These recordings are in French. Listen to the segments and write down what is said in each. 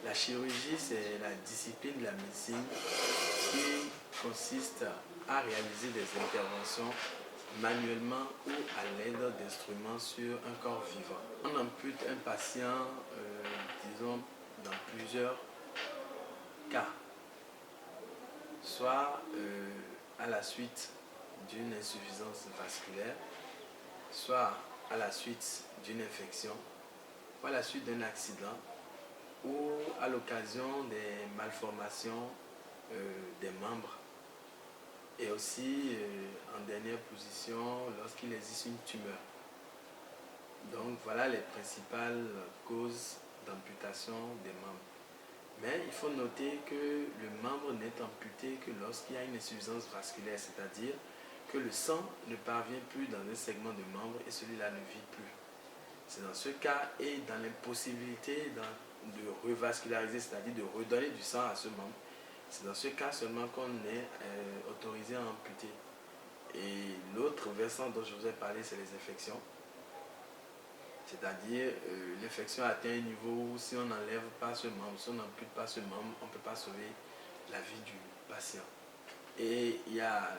La chirurgie, c'est la discipline de la médecine qui consiste à réaliser des interventions manuellement ou à l'aide d'instruments sur un corps vivant. On ampute un patient, disons, dans plusieurs cas, soit à la suite d'une insuffisance vasculaire, soit à la suite d'une infection, ou à la suite d'un accident, ou à l'occasion des malformations des membres, et aussi en dernière position lorsqu'il existe une tumeur. Donc voilà les principales causes d'amputation des membres. Mais il faut noter que le membre n'est amputé que lorsqu'il y a une insuffisance vasculaire, c'est-à-dire que le sang ne parvient plus dans un segment de membre et celui-là ne vit plus. C'est dans ce cas et dans l'impossibilité de revasculariser, c'est-à-dire de redonner du sang à ce membre, c'est dans ce cas seulement qu'on est autorisé à amputer. Et l'autre versant dont je vous ai parlé, c'est les infections. C'est-à-dire, l'infection atteint un niveau où si on n'enlève pas ce membre, si on n'ampute pas ce membre, on ne peut pas sauver la vie du patient. Et il y a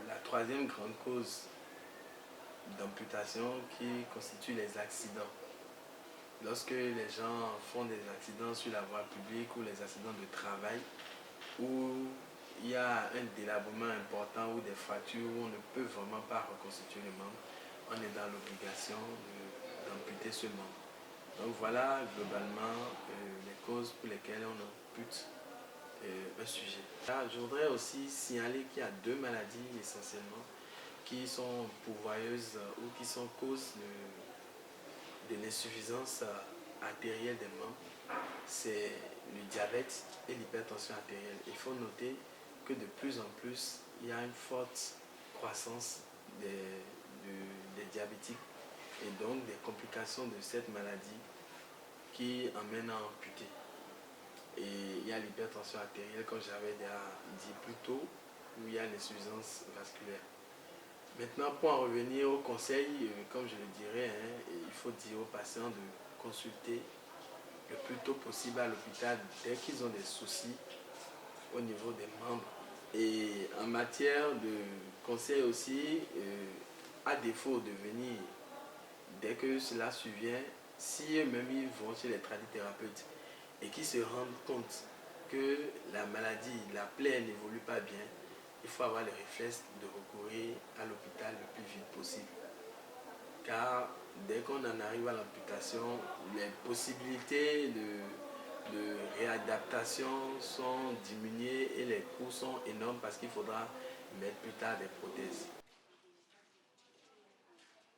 la troisième grande cause d'amputation qui constitue les accidents. Lorsque les gens font des accidents sur la voie publique ou les accidents de travail, où il y a un délabrement important ou des fractures où on ne peut vraiment pas reconstituer le membre, on est dans l'obligation d'amputer ce membre. Donc voilà globalement les causes pour lesquelles on ampute un sujet. Là, je voudrais aussi signaler qu'il y a deux maladies essentiellement qui sont pourvoyeuses ou qui sont causes de l'insuffisance artérielle des membres. C'est le diabète et l'hypertension artérielle. Il faut noter que de plus en plus, il y a une forte croissance des diabétiques et donc des complications de cette maladie qui amènent à amputer. Et il y a l'hypertension artérielle, comme j'avais déjà dit plus tôt, où il y a l'insuffisance vasculaire. Maintenant, pour en revenir au conseil, comme je le dirais, il faut dire aux patients de consulter le plus tôt possible à l'hôpital dès qu'ils ont des soucis au niveau des membres. Et en matière de conseil aussi, à défaut de venir dès que cela survient, si eux-mêmes ils vont chez les tradithérapeutes et qu'ils se rendent compte que la maladie, la plaie n'évolue pas bien, il faut avoir le réflexe de recourir à l'hôpital le plus vite possible. Car dès qu'on en arrive à l'amputation, les possibilités de réadaptation sont diminuées et les coûts sont énormes parce qu'il faudra mettre plus tard des prothèses.